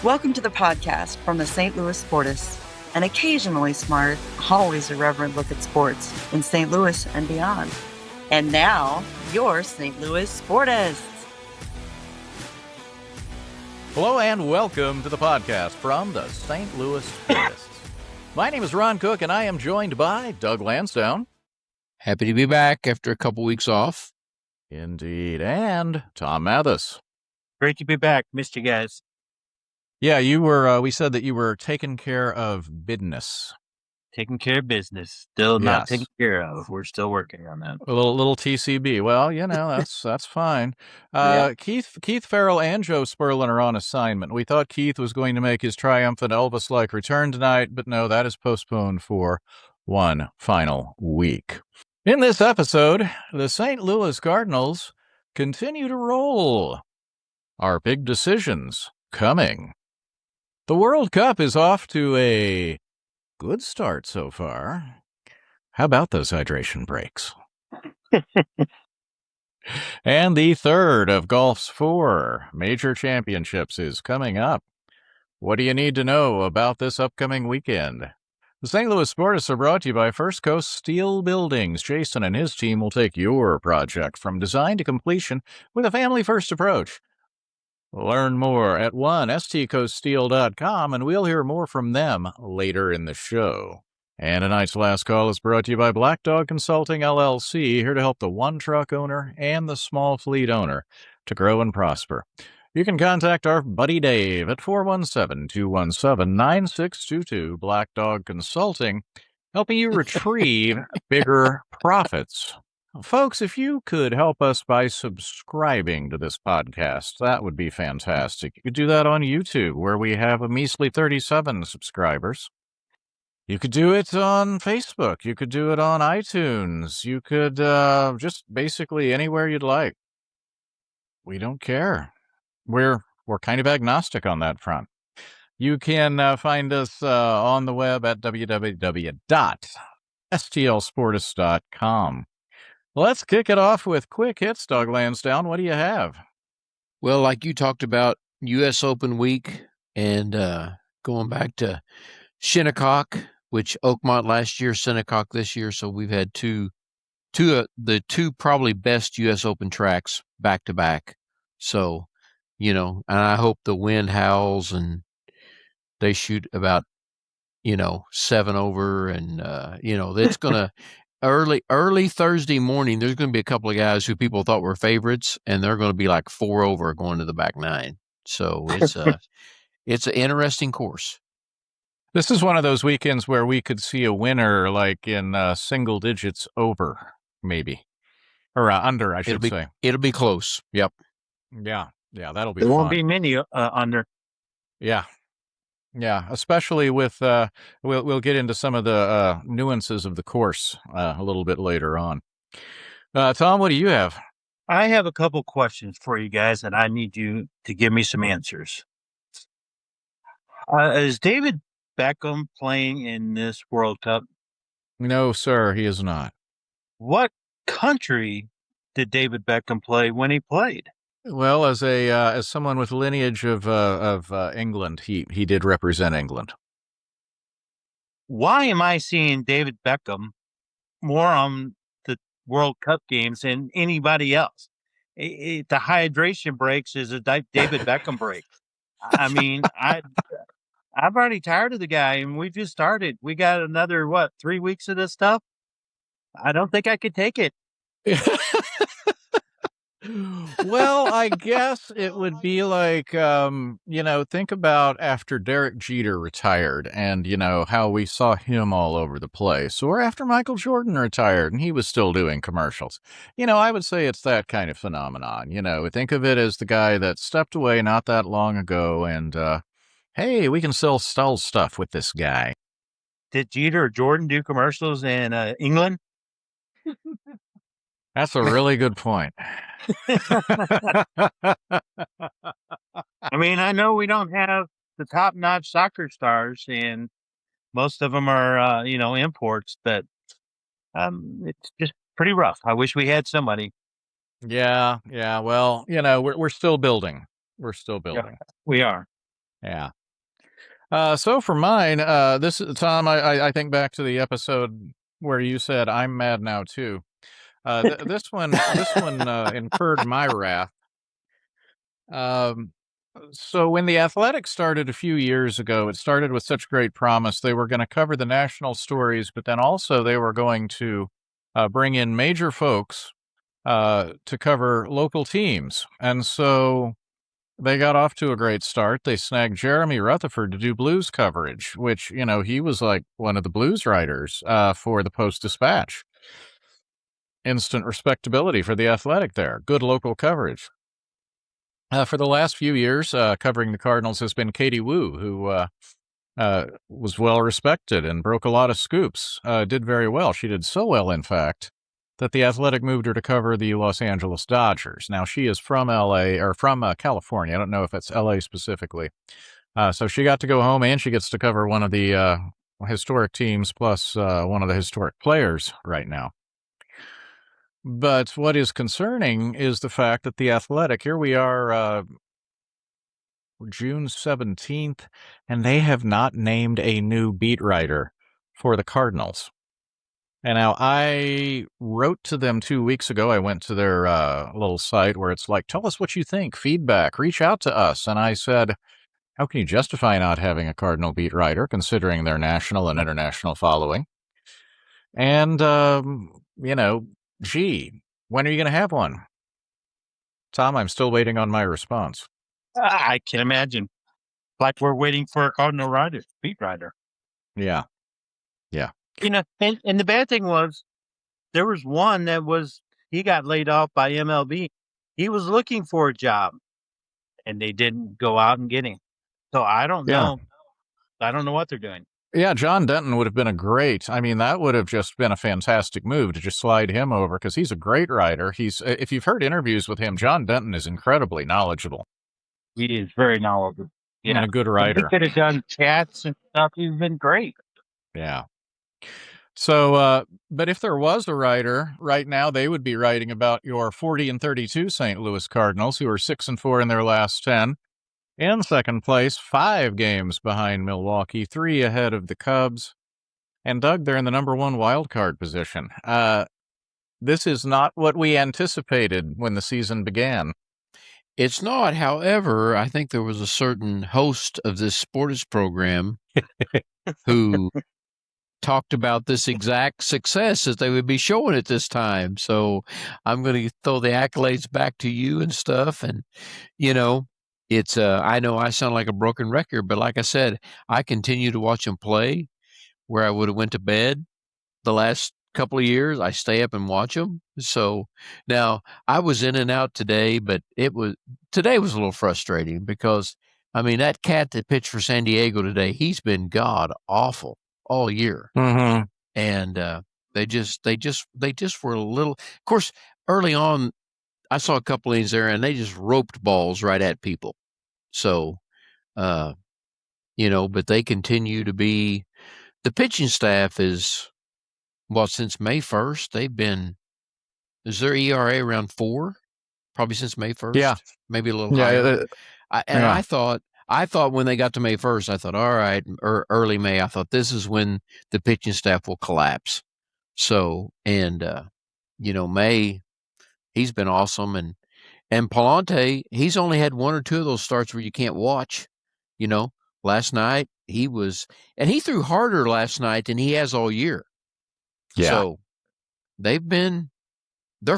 Welcome to the podcast from the St. Louis Sportists, an occasionally smart, always irreverent look at sports in St. Louis and beyond. And now, your St. Louis Sportists. Hello and welcome to the podcast from the St. Louis Sportists. My name is Ron Cook, and I am joined by Doug Lansdowne. Happy to be back after a couple weeks off. Indeed. And Tom Mathis. Great to be back. Missed you guys. Yeah, you were, we said that you were taking care of business. Taking care of business. Still not taken care of. We're still working on that. A little TCB. Well, you know, that's fine. Yeah. Keith Farrell and Joe Sperlin are on assignment. We thought Keith was going to make his triumphant Elvis-like return tonight, but no, that is postponed for one final week. In this episode, the St. Louis Cardinals continue to roll. Our big decisions coming. The World Cup is off to a good start so far. How about those hydration breaks? And the third of golf's 4 major championships is coming up. What do you need to know about this upcoming weekend? The St. Louis Sportists are brought to you by First Coast Steel Buildings. Jason and his team will take your project from design to completion with a family-first approach. Learn more at 1stcoaststeel.com, and we'll hear more from them later in the show. And tonight's last call is brought to you by Black Dog Consulting, LLC, here to help the one-truck owner and the small fleet owner to grow and prosper. You can contact our buddy Dave at 417-217-9622, Black Dog Consulting, helping you retrieve bigger profits. Folks, if you could help us by subscribing to this podcast, that would be fantastic. You could do that on YouTube, where we have a measly 37 subscribers. You could do it on Facebook. You could do it on iTunes. You could just basically anywhere you'd like. We don't care. We're kind of agnostic on that front. You can find us on the web at www.stlsportist.com. Let's kick it off with quick hits, Doug Lansdowne. What do you have? Well, like you talked about, U.S. Open week and going back to Shinnecock, which Oakmont last year, Shinnecock this year. So we've had the two probably best U.S. Open tracks back to back. So, you know, and I hope the wind howls and they shoot about, 7 over and, it's going to early Thursday morning, there's going to be a couple of guys who people thought were favorites, and they're going to be like 4 over going to the back 9. So it's an interesting course. This is one of those weekends where we could see a winner like in single digits over, maybe. Or under, I should say. It'll be close. Yep. Yeah, that'll be There fun. won't be many under. Yeah, especially with, we'll get into some of the nuances of the course a little bit later on. Tom, what do you have? I have a couple questions for you guys, and I need you to give me some answers. Is David Beckham playing in this World Cup? No, sir, he is not. What country did David Beckham play when he played? Well, as someone with lineage of England, he did represent England. Why am I seeing David Beckham more on the World Cup games than anybody else? The hydration breaks is a David Beckham break. I mean, I'm already tired of the guy, and we just started. We got another 3 weeks of this stuff. I don't think I could take it. Well, I guess it would be like, think about after Derek Jeter retired and, how we saw him all over the place, or after Michael Jordan retired and he was still doing commercials. I would say it's that kind of phenomenon. Think of it as the guy that stepped away not that long ago and, hey, we can still sell stuff with this guy. Did Jeter or Jordan do commercials in England? That's a really good point. I mean, I know we don't have the top-notch soccer stars, and most of them are, imports, but it's just pretty rough. I wish we had somebody. Yeah. Well, we're still building. We're still building. Yeah, we are. Yeah. So for mine, this Tom, I think back to the episode where you said I'm mad now too. This one incurred my wrath. So when the Athletics started a few years ago, it started with such great promise. They were going to cover the national stories, but then also they were going to bring in major folks to cover local teams. And so they got off to a great start. They snagged Jeremy Rutherford to do Blues coverage, which, he was like one of the Blues writers for the Post-Dispatch. Instant respectability for the Athletic there. Good local coverage. For the last few years, covering the Cardinals has been Katie Wu, who was well respected and broke a lot of scoops. Did very well. She did so well, in fact, that the Athletic moved her to cover the Los Angeles Dodgers. Now, she is from L.A., or from California. I don't know if it's L.A. specifically. So she got to go home, and she gets to cover one of the historic teams, plus one of the historic players right now. But what is concerning is the fact that the Athletic, here we are, June 17th, and they have not named a new beat writer for the Cardinals. And now I wrote to them 2 weeks ago. I went to their little site where it's like, tell us what you think, feedback, reach out to us. And I said, how can you justify not having a Cardinal beat writer, considering their national and international following? And, gee, when are you going to have one? Tom, I'm still waiting on my response. I can imagine. Like we're waiting for a Cardinal beat writer. Yeah. And the bad thing was, there was one he got laid off by MLB. He was looking for a job, and they didn't go out and get him. So I don't know. I don't know what they're doing. Yeah, John Denton would have been that would have just been a fantastic move to just slide him over, because he's a great writer. If you've heard interviews with him, John Denton is incredibly knowledgeable. He is very knowledgeable. Yeah. And a good writer. He could have done chats and stuff. He's been great. Yeah. So, but if there was a writer right now, they would be writing about your 40-32 St. Louis Cardinals, who are 6-4 in their last 10. In second place, 5 games behind Milwaukee, 3 ahead of the Cubs. And Doug, they're in the number 1 wild card position. This is not what we anticipated when the season began. It's not. However, I think there was a certain host of this Sportists program who talked about this exact success that they would be showing at this time. So I'm going to throw the accolades back to you and stuff. And, it's I know I sound like a broken record, but like I said, I continue to watch them play where I would have went to bed the last couple of years. I stay up and watch them. So now I was in and out today, but today was a little frustrating because, that cat that pitched for San Diego today, he's been god awful all year. Mm-hmm. And they just were a little, of course, early on, I saw a couple innings there and they just roped balls right at people. So, but they continue to be, the pitching staff is, since May 1st, is their ERA around 4? Probably since May 1st? Yeah. Maybe a little higher. I thought when they got to May 1st, I thought, all right, or early May, I thought this is when the pitching staff will collapse. So, May, he's been awesome. And Palante, he's only had 1 or 2 of those starts where you can't watch. Last night he threw harder last night than he has all year. Yeah. So they're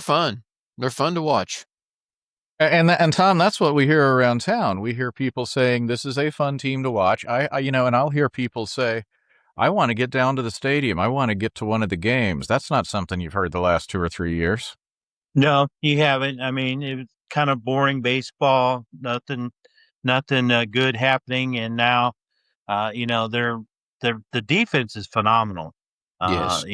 fun. They're fun to watch. And Tom, that's what we hear around town. We hear people saying this is a fun team to watch. And I'll hear people say, I want to get down to the stadium. I want to get to one of the games. That's not something you've heard the last 2 or 3 years. No, you haven't. It was kind of boring baseball. Nothing good happening. And now, the defense is phenomenal. Yes.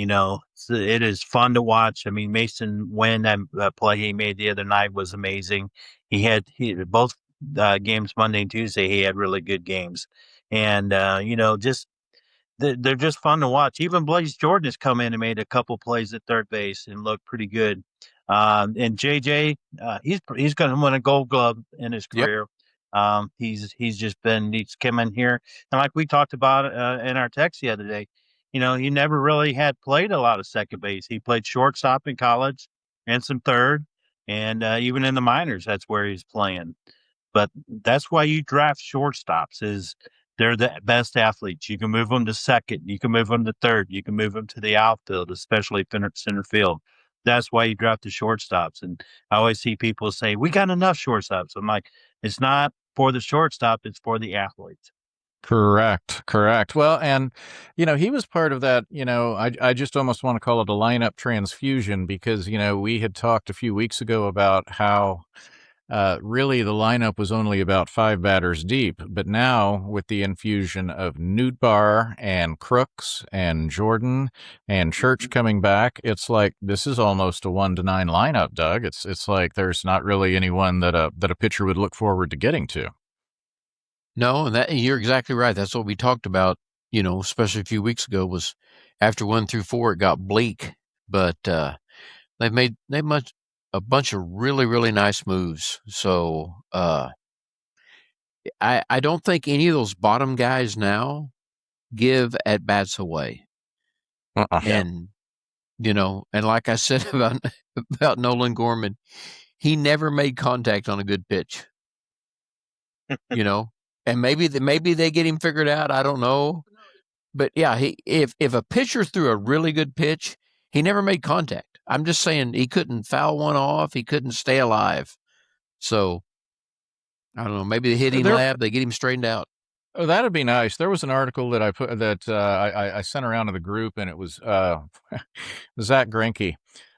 It is fun to watch. Mason Wynn, that play he made the other night was amazing. He had both games Monday and Tuesday. He had really good games, and they're just fun to watch. Even Blaze Jordan has come in and made a couple plays at third base and looked pretty good. And JJ, he's going to win a Gold Glove in his career. He's come in here, and like we talked about in our text the other day, he never really had played a lot of second base. He played shortstop in college and some third, and even in the minors, that's where he's playing. But that's why you draft shortstops is they're the best athletes. You can move them to second, you can move them to third, you can move them to the outfield, especially center field. That's why you draft the shortstops. And I always see people say, "We got enough shortstops." I'm like, it's not for the shortstop; it's for the athletes. Correct. Well, and he was part of that. I just almost want to call it a lineup transfusion because we had talked a few weeks ago about how really the lineup was only about 5 batters deep, but now with the infusion of Nootbaar and Crooks and Jordan and Church coming back, it's like this is almost a 1-9 lineup, Doug. It's like there's not really anyone that a pitcher would look forward to getting to. No, and you're exactly right. That's what we talked about, especially a few weeks ago, was after 1 through 4 it got bleak, but they've made a bunch of really, really nice moves. So I don't think any of those bottom guys now give at bats away. And and like I said about Nolan Gorman, he never made contact on a good pitch. And maybe they get him figured out. I don't know, but yeah, if a pitcher threw a really good pitch, he never made contact. I'm just saying he couldn't foul one off. He couldn't stay alive. So I don't know. Maybe the hitting lab, they get him straightened out. Oh, that'd be nice. There was an article that I put that I sent around to the group, and it was Zach Greinke,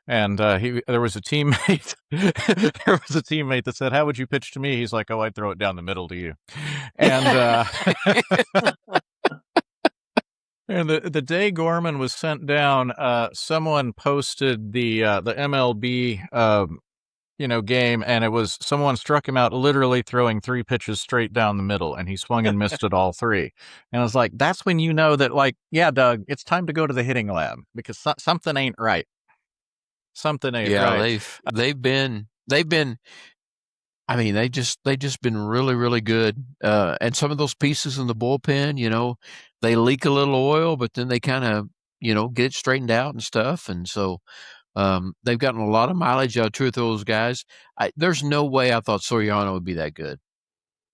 and there was a teammate. There was a teammate that said, "How would you pitch to me?" He's like, "Oh, I'd throw it down the middle to you," and and the day Gorman was sent down, someone posted the MLB game, and it was someone struck him out literally throwing 3 pitches straight down the middle, and he swung and missed at all 3. And I was like, that's when you know that, like, yeah, Doug, it's time to go to the hitting lab because something ain't right. Something ain't right. Yeah, they've been. I mean, they just been really, really good. And some of those pieces in the bullpen, they leak a little oil, but then they kind of, get it straightened out and stuff. And so they've gotten a lot of mileage out of 2 of those guys. There's no way I thought Soriano would be that good.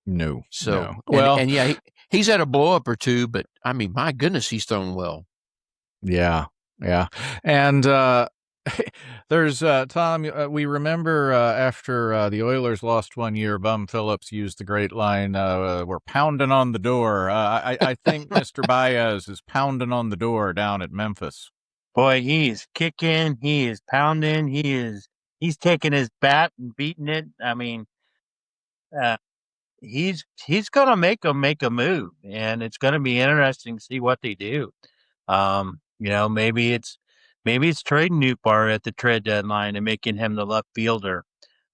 No. So, no. Well, and yeah, he's had a blow up or 2, but I mean, my goodness, he's thrown well. Yeah. And there's Tom. We remember after the Oilers lost one year, Bum Phillips used the great line, "We're pounding on the door." I think Mr. Baez is pounding on the door down at Memphis. Boy, he is kicking. He is pounding. He's taking his bat and beating it. I mean, he's going to make a move, and it's going to be interesting to see what they do. Maybe it's trading Nootbaar at the trade deadline and making him the left fielder.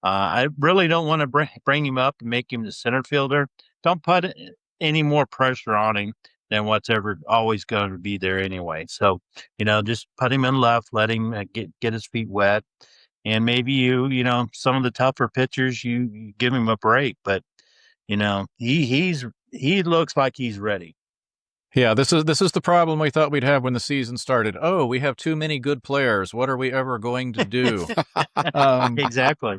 I really don't want to bring him up and make him the center fielder. Don't put any more pressure on him than what's ever always going to be there anyway. So, just put him in left, let him get his feet wet, and maybe some of the tougher pitchers you give him a break. But he looks like he's ready. Yeah, this is the problem we thought we'd have when the season started. Oh, we have too many good players. What are we ever going to do? Exactly.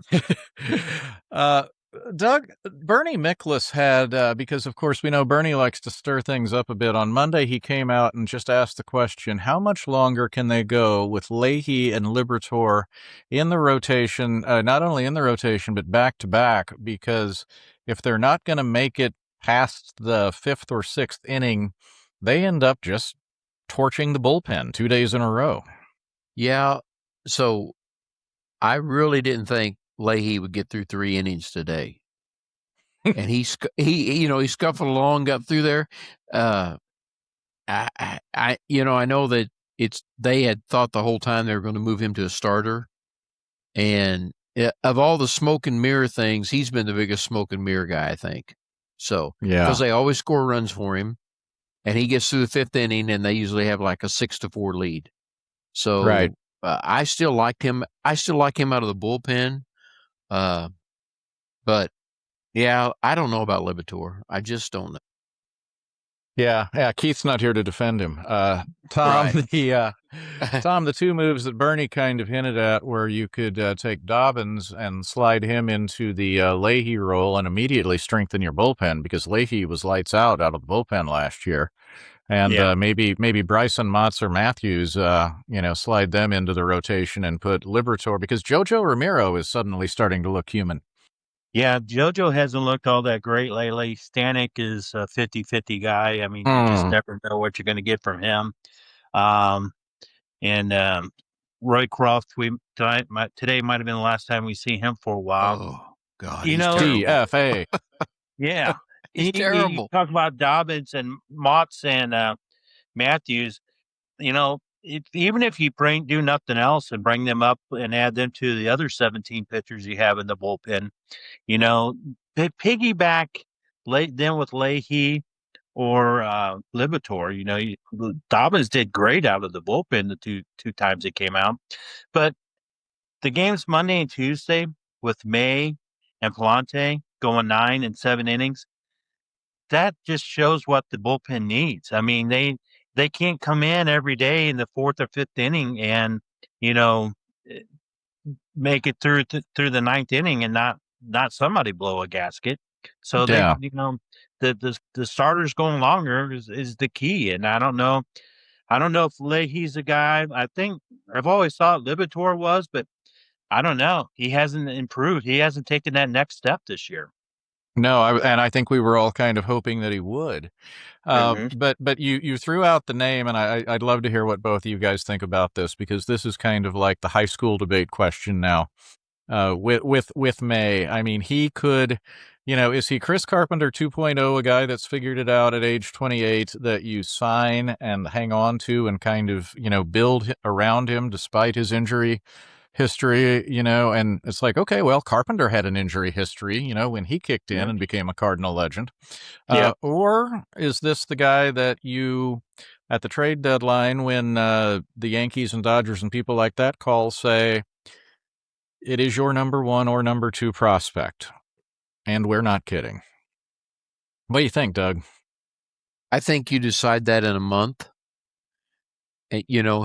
Doug, Bernie Miklasz had, because of course we know Bernie likes to stir things up a bit. On Monday, he came out and just asked the question, how much longer can they go with Leahy and Liberatore in the rotation, not only in the rotation, but back to back? Because if they're not going to make it past the 5th or 6th inning, they end up just torching the bullpen 2 days in a row. Yeah, so I really didn't think Leahy would get through 3 innings today, and he scuffled along, got through there. I know that they had thought the whole time they were going to move him to a starter, and of all the smoke and mirror things, he's been the biggest smoke and mirror guy, I think. So yeah, because they always score runs for him. And he gets through the 5th inning, and they usually have like a 6-4 lead. So right. I still liked him. I still like him out of the bullpen. But Yeah, I don't know about Libator. I just don't know. Yeah. Keith's not here to defend him. Tom, Right. Tom, the two moves that Bernie kind of hinted at, where you could take Dobbins and slide him into the Leahy role and immediately strengthen your bullpen, because Leahy was lights out of the bullpen last year, and Yeah. maybe Bryson, Motts, or Matthews, slide them into the rotation and put Liberatore, because JoJo Ramiro is suddenly starting to look human. Yeah, JoJo hasn't looked all that great lately. Stanek is a 50-50 guy. I mean, you just never know what you're going to get from him. And Roy Croft, today might have been the last time we see him for a while. Oh God, You he's know, terrible. TFA. Yeah, He's you terrible. talk about Dobbins and Motts and Matthews. You know, even if you do nothing else and bring them up and add them to the other 17 pitchers you have in the bullpen, you know, piggyback them with Leahy or Libator. You know, Dobbins did great out of the bullpen the two times it came out, but the games Monday and Tuesday with May and Palante going 9 and 7 innings, that just shows what the bullpen needs. I mean, they can't come in every day in the fourth or fifth inning and, you know, eh, make it through the ninth inning and not somebody blow a gasket. So Yeah. the starters going longer is the key. And I don't know if Leahy's a guy. I've always thought Libator was, but I don't know. He hasn't improved. He hasn't taken that next step this year. No, and I think we were all kind of hoping that he would. Mhm. But you threw out the name, and I'd love to hear what both of you guys think about this, because this is kind of like the high school debate question now. With May, I mean, he could, is he Chris Carpenter 2.0, a guy that's figured it out at age 28, that you sign and hang on to and kind of, build around him despite his injury history, and it's like, okay, well, Carpenter had an injury history, when he kicked in Yeah. and became a Cardinal legend. Yeah. Or is this the guy that you, at the trade deadline, when the Yankees and Dodgers and people like that call, say, it is your number one or number two prospect? And we're not kidding. What do you think, Doug? I think you decide that in a month.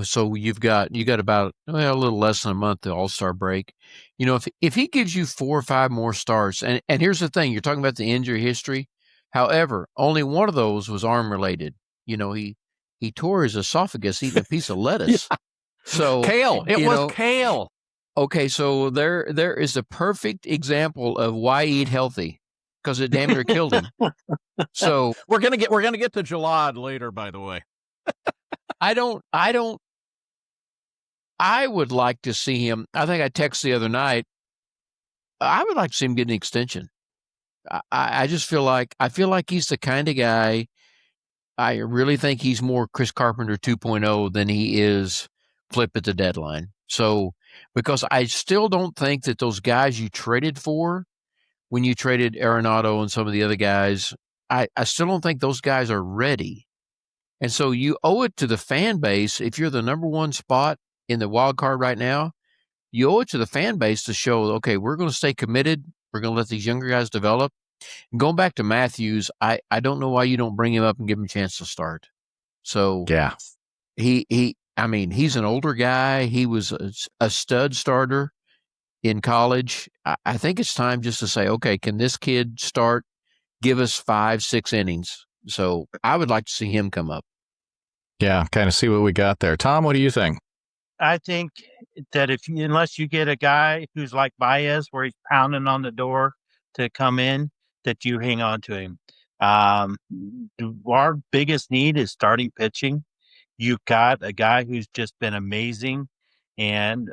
So you got about a little less than a month to All-Star break. If he gives you 4 or 5 more starts, and here's the thing, you're talking about the injury history. However, only one of those was arm related. He tore his esophagus eating a piece of lettuce. Yeah. So kale. It was kale. Okay, so there is a perfect example of why eat healthy, because it damn near killed him. So we're gonna get to Jalad later, by the way. I would like to see him. I think I texted the other night. I would like to see him get an extension. I just feel like he's the kind of guy. I really think he's more Chris Carpenter 2.0 than he is Flip at the deadline. So, because I still don't think that those guys you traded for, when you traded Arenado and some of the other guys, I still don't think those guys are ready. And so you owe it to the fan base. If you're the number one spot in the wild card right now, you owe it to the fan base to show, okay, we're going to stay committed. We're going to let these younger guys develop. And going back to Matthews, I don't know why you don't bring him up and give him a chance to start. So yeah, he's an older guy. He was a stud starter in college. I think it's time just to say, okay, can this kid start, give us 5-6 innings? So I would like to see him come up. Yeah, kind of see what we got there. Tom, what do you think? I think that unless you get a guy who's like Baez, where he's pounding on the door to come in, that you hang on to him. Our biggest need is starting pitching. You've got a guy who's just been amazing, and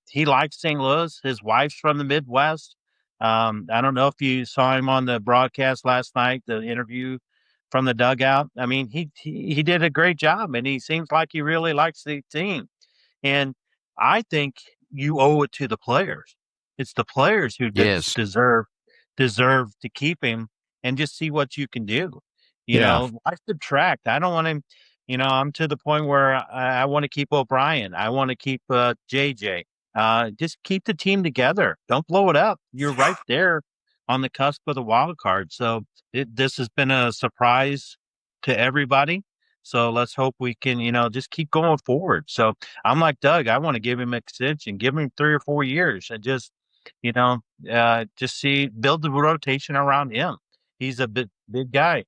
he likes St. Louis. His wife's from the Midwest. I don't know if you saw him on the broadcast last night, the interview from the dugout. I mean, he did a great job, and he seems like he really likes the team. And I think you owe it to the players. It's the players who Yes. deserve to keep him and just see what you can do. I subtract. I don't want him. I'm to the point where I want to keep O'Brien. I want to keep JJ. Just keep the team together. Don't blow it up. You're right there on the cusp of the wild card. So this has been a surprise to everybody. So let's hope we can, just keep going forward. So I'm like Doug. I want to give him an extension, give him 3 or 4 years, and just, build the rotation around him. He's a big guy.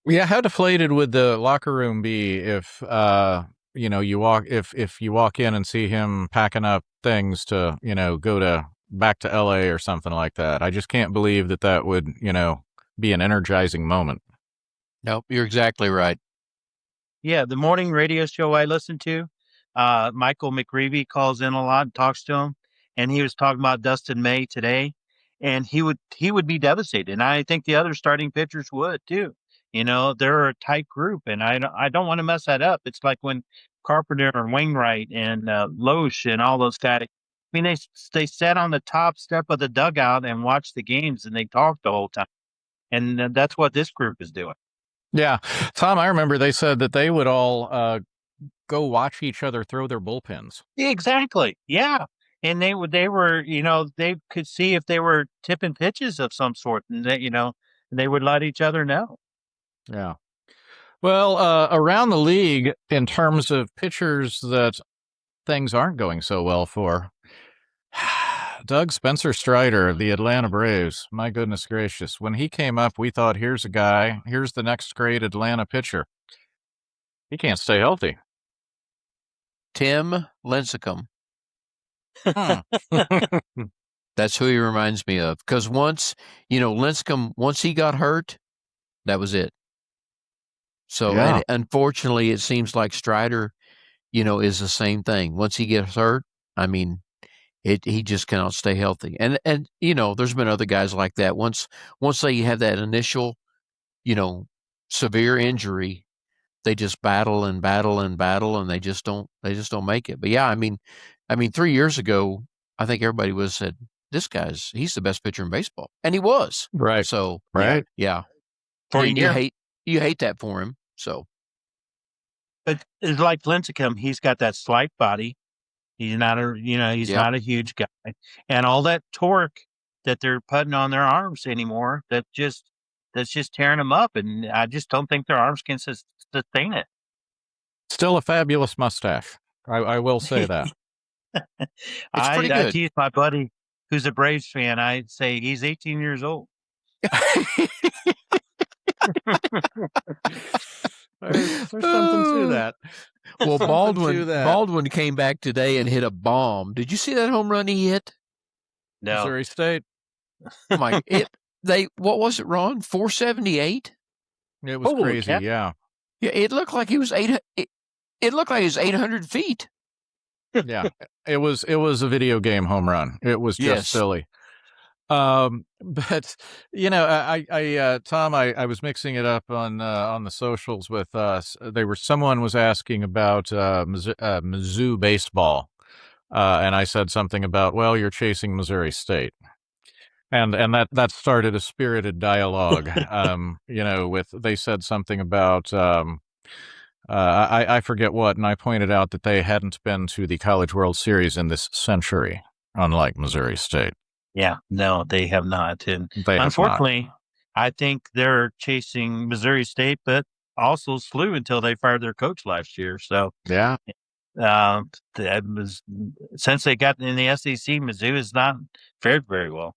Yeah, how deflated would the locker room be if you walk in and see him packing up things to go back to LA or something like that? I just can't believe that would be an energizing moment. Nope, you're exactly right. Yeah, the morning radio show I listen to, Michael McReevy calls in a lot and talks to him, and he was talking about Dustin May today, and he would be devastated, and I think the other starting pitchers would too. They're a tight group, and I don't want to mess that up. It's like when Carpenter and Wainwright and Loesch and all those guys. I mean, they sat on the top step of the dugout and watched the games, and they talked the whole time, and that's what this group is doing. Yeah, Tom, I remember they said that they would all go watch each other throw their bullpens. Exactly. Yeah. And they were, they could see if they were tipping pitches of some sort, and they would let each other know. Yeah. Well, around the league, in terms of pitchers that things aren't going so well for, Doug Spencer Strider of the Atlanta Braves, my goodness gracious. When he came up, we thought, here's the next great Atlanta pitcher. He can't stay healthy. Tim Lincecum. That's who he reminds me of. Because once Lincecum, once he got hurt, that was it. So, and unfortunately, it seems like Strider, is the same thing. Once he gets hurt, I mean, he just cannot stay healthy. And there's been other guys like that. Once they have that initial, severe injury, they just battle and battle and battle, and they just don't make it. But yeah, I mean, 3 years ago, I think everybody said, he's the best pitcher in baseball, and he was. Right. So right. Yeah. For a and year. You hate that for him. So, but it's like Lincecum, he's got that slight body. He's not not a huge guy, and all that torque that they're putting on their arms anymore, that's just tearing them up, and I just don't think their arms can sustain it. Still a fabulous mustache. I will say that. I tease my buddy who's a Braves fan. I say he's 18 years old. There's something to that. Well, Baldwin came back today and hit a bomb. Did you see that home run he hit? No. Missouri State. What was it, Ron? 478? It was crazy, yeah. Yeah, it looked like he was 800 feet. Yeah. It was a video game home run. It was just silly. But Tom, I was mixing it up on the socials with us. Someone was asking about Mizzou baseball, and I said something about, well, you're chasing Missouri State, and that started a spirited dialogue. They said something about I forget what, and I pointed out that they hadn't been to the College World Series in this century, unlike Missouri State. Yeah, no, they have not. And unfortunately, I think they're chasing Missouri State, but also SLU until they fired their coach last year. So, yeah, since they got in the SEC, Mizzou has not fared very well.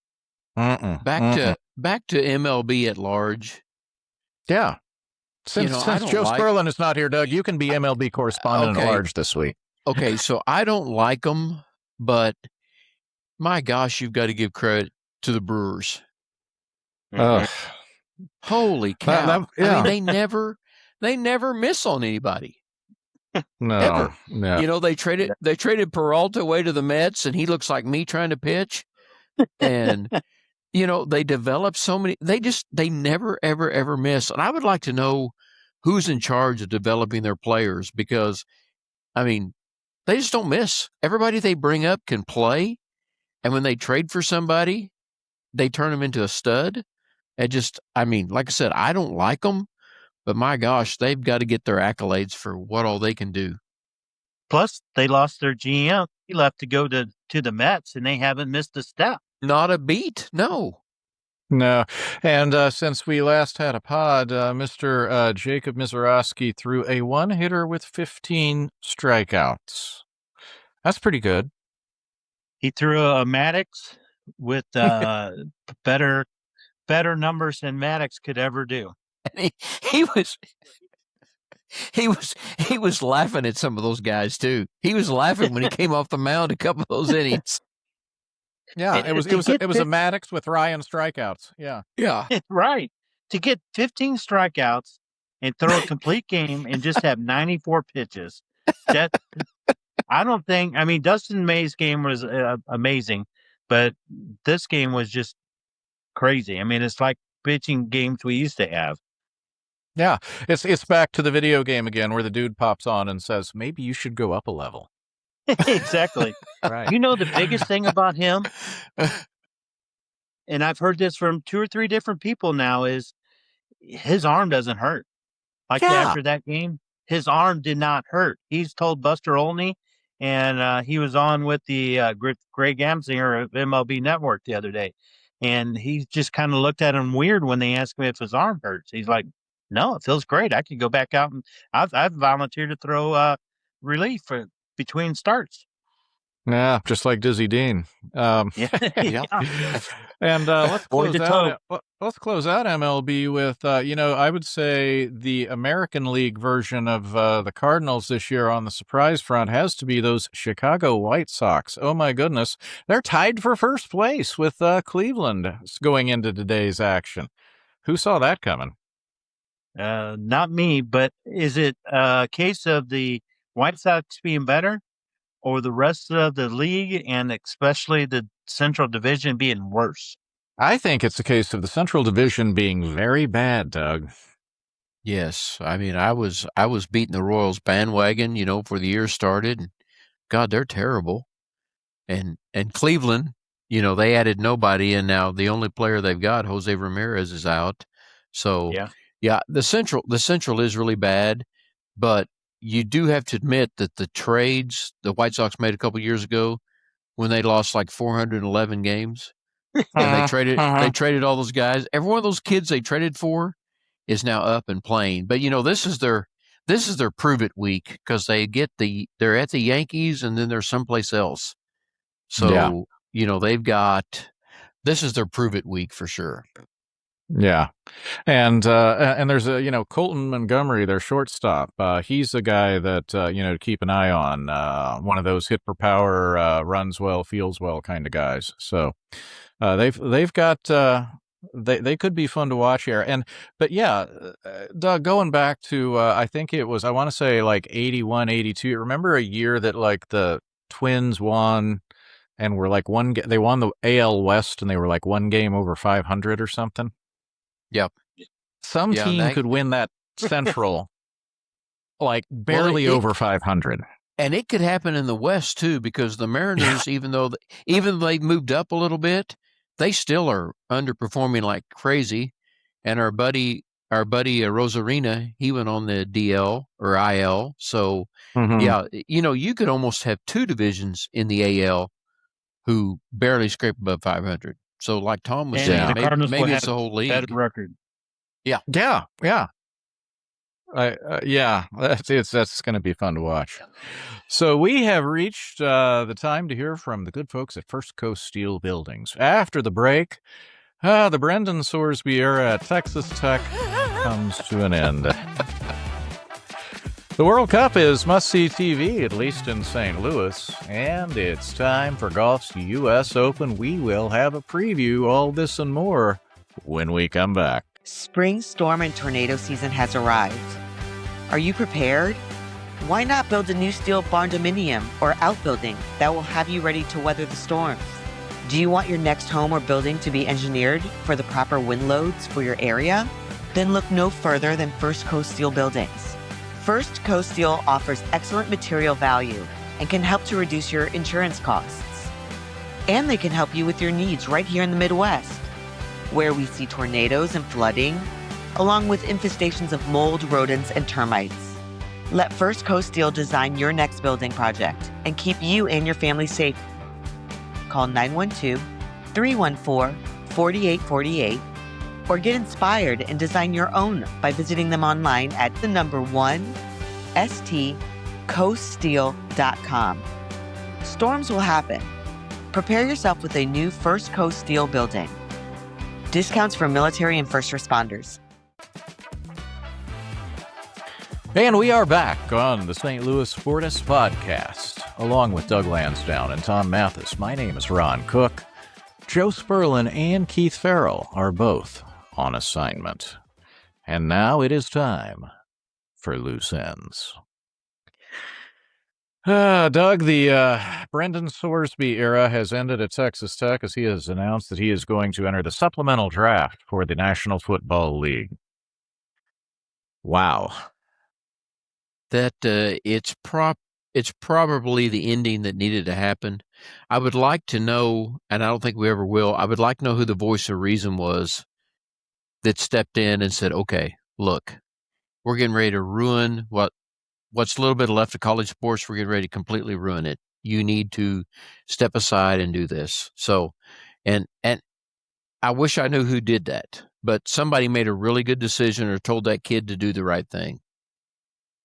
Back to MLB at large. Yeah. Since Joe Sperlin is not here, Doug, you can be MLB correspondent at large this week. Okay, so I don't like them, but my gosh, you've got to give credit to the Brewers. Holy cow! I mean, they never miss on anybody. No, ever. No. They traded Peralta away to the Mets, and he looks like me trying to pitch. And they develop so many. They never ever miss. And I would like to know who's in charge of developing their players, because, I mean, they just don't miss. Everybody they bring up can play. And when they trade for somebody, they turn them into a stud. Like I said, I don't like them, but my gosh, they've got to get their accolades for what all they can do. Plus, they lost their GM. He left to go to the Mets, and they haven't missed a step. Not a beat. No. No. And since we last had a pod, Mr. Jacob Mizorowski threw a one-hitter with 15 strikeouts. That's pretty good. He threw a Maddox with better numbers than Maddox could ever do. And he was laughing at some of those guys too. He was laughing when he came off the mound a couple of those innings. Yeah, it was a Maddox with Ryan strikeouts. Yeah. Right. To get 15 strikeouts and throw a complete game and just have 94 pitches. I don't think. I mean, Dustin May's game was amazing, but this game was just crazy. I mean, it's like pitching games we used to have. Yeah, it's back to the video game again, where the dude pops on and says, "Maybe you should go up a level." Exactly. Right. You know the biggest thing about him, and I've heard this from 2 or 3 different people now, is his arm doesn't hurt. Like after that game, his arm did not hurt. He's told Buster Olney, and he was on with the Greg Amsinger of MLB Network the other day, and he just kind of looked at him weird when they asked him if his arm hurts. He's like, "No, it feels great. I could go back out and I've volunteered to throw relief between starts." Yeah, just like Dizzy Dean. Yeah. And let's close out MLB with, I would say the American League version of the Cardinals this year on the surprise front has to be those Chicago White Sox. Oh, my goodness. They're tied for first place with Cleveland going into today's action. Who saw that coming? Not me, but is it a case of the White Sox being better, or the rest of the league and especially the Central Division being worse? I think it's a case of the Central Division being very bad, Doug. Yes, I mean, I was beating the Royals bandwagon, before the year started. And God, they're terrible. And Cleveland, they added nobody, and now the only player they've got, Jose Ramirez, is out. So yeah, the Central is really bad, but you do have to admit that the trades the White Sox made a couple years ago, when they lost like 411 games, and they traded all those guys. Every one of those kids they traded for is now up and playing. But this is their prove it week, because they're at the Yankees and then they're someplace else. So they've got, this is their prove it week for sure. Yeah. And there's Colton Montgomery, their shortstop. He's a guy that, to keep an eye on, one of those hit per power, runs well, feels well kind of guys. So, they've got, they could be fun to watch here. But yeah, Doug, going back to, I think it was, I want to say like 81, 82. Remember a year that like the Twins won and were like they won the AL West and they were like one game over 500 or something? Yep. Some team could win that Central like barely over 500. And it could happen in the West too, because the Mariners, even though they moved up a little bit, they still are underperforming like crazy. And our buddy Rosarina, he went on the DL or IL. So yeah, you could almost have 2 divisions in the AL who barely scrape above 500. So, like Tom was saying, maybe it's the whole league. Better record. Yeah. That's going to be fun to watch. So we have reached the time to hear from the good folks at First Coast Steel Buildings. After the break, the Brendan Sorsby era at Texas Tech comes to an end. The World Cup is must-see TV, at least in St. Louis, and it's time for golf's U.S. Open. We will have a preview, all this and more, when we come back. Spring storm and tornado season has arrived. Are you prepared? Why not build a new steel barn-dominium or outbuilding that will have you ready to weather the storms? Do you want your next home or building to be engineered for the proper wind loads for your area? Then look no further than First Coast Steel Buildings. First Coast Steel offers excellent material value and can help to reduce your insurance costs. And they can help you with your needs right here in the Midwest, where we see tornadoes and flooding, along with infestations of mold, rodents, and termites. Let First Coast Steel design your next building project and keep you and your family safe. Call 912-314-5000 4848, or get inspired and design your own by visiting them online at the number 1stcoaststeel.com. Storms will happen. Prepare yourself with a new First Coast Steel building. Discounts for military and first responders. And we are back on the St. Louis Sportists podcast, along with Doug Lansdowne and Tom Mathis. My name is Ron Cook. Joe Sperlin and Keith Farrell are both on assignment. And now it is time for Loose Ends. Doug, the Brendan Sorsby era has ended at Texas Tech as he has announced that he is going to enter the supplemental draft for the National Football League. Wow. That it's probably the ending that needed to happen. I would like to know, and I don't think we ever will, I would like to know who the voice of reason was that stepped in and said, okay, look, we're getting ready to ruin what's a little bit left of college sports. We're getting ready to completely ruin it. You need to step aside and do this. So, and I wish I knew who did that, but somebody made a really good decision or told that kid to do the right thing.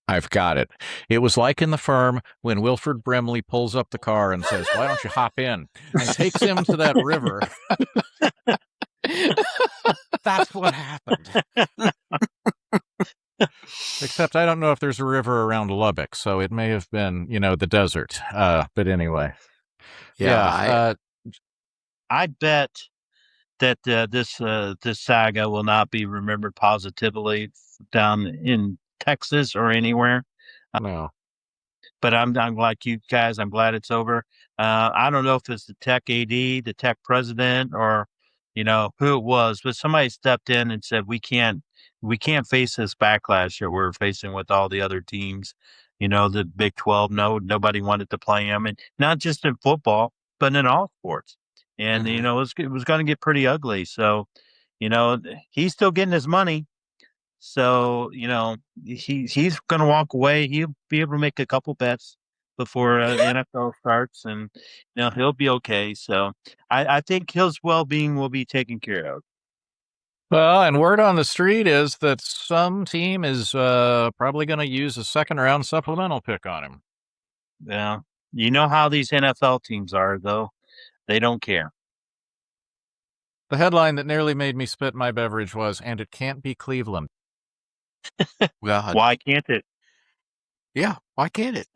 I've got it. It was like in The Firm when Wilfred Brimley pulls up the car and says, why don't you hop in? And takes him to that river. That's what happened. Except I don't know if there's a river around Lubbock, so it may have been, the desert. But anyway. I bet that this saga will not be remembered positively down in Texas or anywhere. No. But I'm like you guys. I'm glad it's over. I don't know if it's the Tech AD, the Tech president, or who it was, but somebody stepped in and said we can't face this backlash that we're facing with all the other teams. The Big 12. Nobody wanted to play him, and not just in football, but in all sports. And it was going to get pretty ugly. So, he's still getting his money. So, he's going to walk away. He'll be able to make a couple bets before the NFL starts, and he'll be okay. So I think his well-being will be taken care of. Well, and word on the street is that some team is probably going to use a second-round supplemental pick on him. Yeah, you know how these NFL teams are, though. They don't care. The headline that nearly made me spit my beverage was, and it can't be Cleveland. Why can't it? Yeah, why can't it?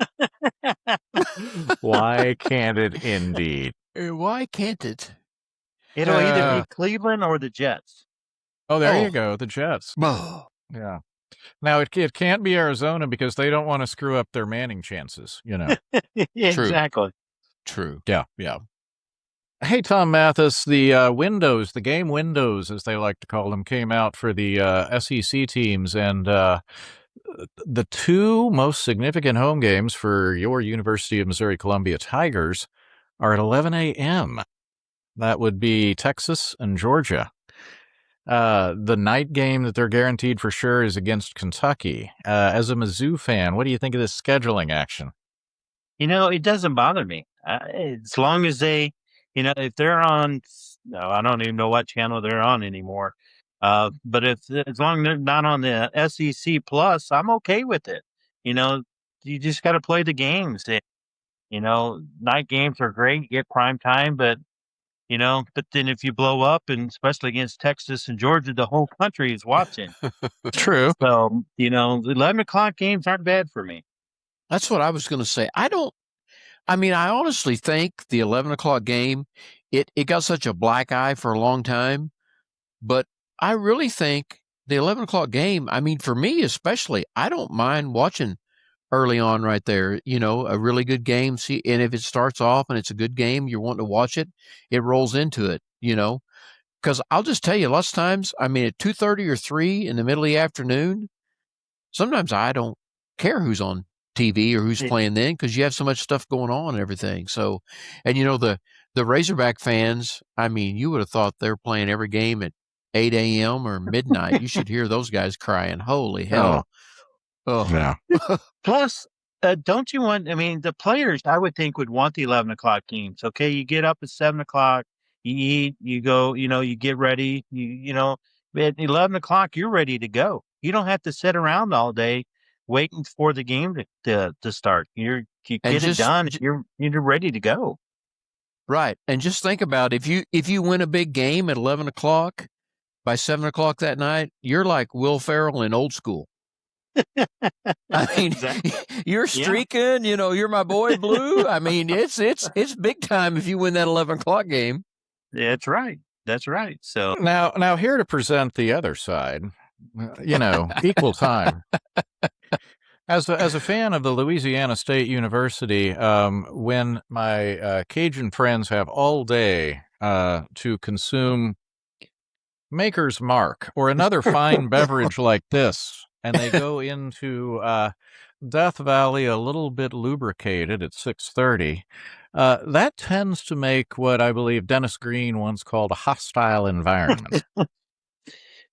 Why can't it indeed? Why can't it? It'll either be Cleveland or the Jets. Oh, there you go, the Jets. Yeah. Now, it can't be Arizona because they don't want to screw up their Manning chances, Exactly. True. Yeah. Hey, Tom Mathis, the game windows, as they like to call them, came out for the SEC teams, and the two most significant home games for your University of Missouri-Columbia Tigers are at 11 a.m. That would be Texas and Georgia. The night game that they're guaranteed for sure is against Kentucky. As a Mizzou fan, what do you think of this scheduling action? It doesn't bother me. As long as they... if they're on, I don't even know what channel they're on anymore. But as long as they're not on the SEC Plus, I'm okay with it. You just got to play the games. Night games are great, you get prime time, but then if you blow up, and especially against Texas and Georgia, the whole country is watching. True. So, the 11 o'clock games aren't bad for me. That's what I was going to say. I honestly think the 11 o'clock game, it got such a black eye for a long time, but I really think the 11 o'clock game, for me especially, I don't mind watching early on right there, a really good game. See, and if it starts off and it's a good game, you're wanting to watch it, it rolls into it, because I'll just tell you, lots of times, at 2:30 or 3 in the middle of the afternoon, sometimes I don't care who's on TV or who's playing then, because you have so much stuff going on and everything. So, and the Razorback fans, you would have thought they're playing every game at 8 a.m. or midnight. You should hear those guys crying. Holy hell. Oh. Yeah. Plus, don't you want, the players, I would think, would want the 11 o'clock games. Okay, you get up at 7 o'clock, You eat, you go, you get ready, at 11 o'clock, you're ready to go. You don't have to sit around all day waiting for the game to start. You And get it done. You're ready to go. Right. And just think about if you win a big game at 11 o'clock, by 7 o'clock that night, you're like Will Ferrell in Old School. I mean, Exactly. you're streaking, you're my boy Blue. I mean, it's big time if you win that 11 o'clock game. That's right. That's right. So Now here to present the other side, equal time. As a fan of the Louisiana State University, when my Cajun friends have all day to consume Maker's Mark or another fine beverage like this, and they go into Death Valley a little bit lubricated at 6:30, that tends to make what I believe Dennis Green once called a hostile environment.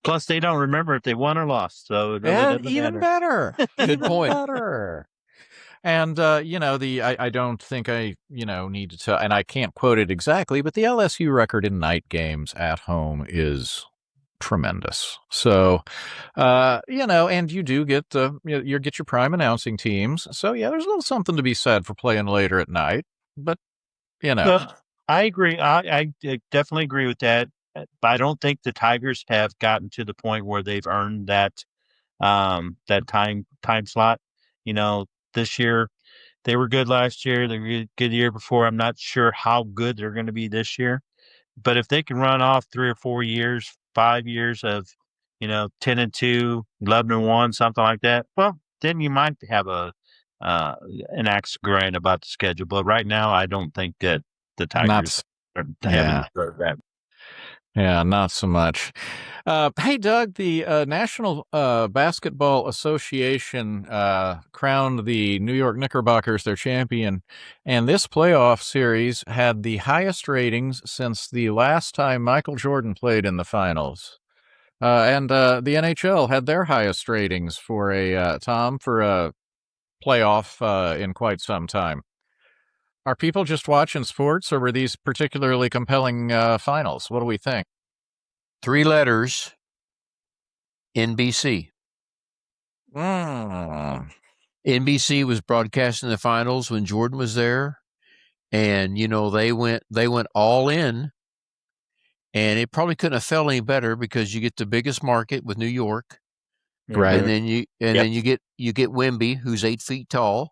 plus they don't remember if they won or lost. So it really doesn't even matter. better. Good Even point. better. And I don't think I need to tell, and I can't quote it exactly, but the LSU record in night games at home is tremendous. So, and you do get you get your prime announcing teams. So yeah, there's a little something to be said for playing later at night. But I agree. I definitely agree with that. But I don't think the Tigers have gotten to the point where they've earned that time slot. This year they were good last year. They were good the year before. I'm not sure how good they're going to be this year. But if they can run off 3 or 4 years, 5 years of 10-2, 11-1, something like that, well, then you might have an axe to grind about the schedule. But right now, I don't think that the Tigers are having that. Yeah, not so much. Hey, Doug, the National Basketball Association crowned the New York Knickerbockers their champion, and this playoff series had the highest ratings since the last time Michael Jordan played in the finals. And the NHL had their highest ratings for a playoff in quite some time. Are people just watching sports, or were these particularly compelling finals? What do we think? 3 letters, NBC. NBC was broadcasting the finals when Jordan was there, and they went all in, and it probably couldn't have felt any better because you get the biggest market with New York, Right? And then you get Wemby, who's 8 feet tall,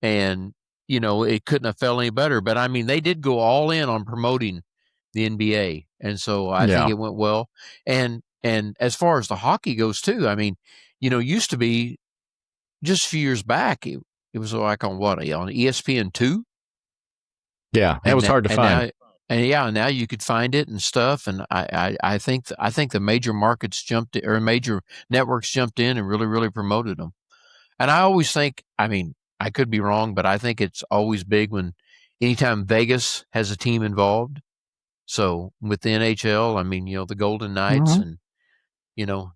and it couldn't have felt any better. But I mean, they did go all in on promoting the NBA, and so I think it went well. And as far as the hockey goes too, I mean, used to be just a few years back, it was like on ESPN2. Yeah, it was hard to find. Now you could find it and stuff. And I think the major markets major networks jumped in and really, really promoted them. And I always think, I mean, I could be wrong, but I think it's always big anytime Vegas has a team involved. So with the NHL, I mean, the Golden Knights and,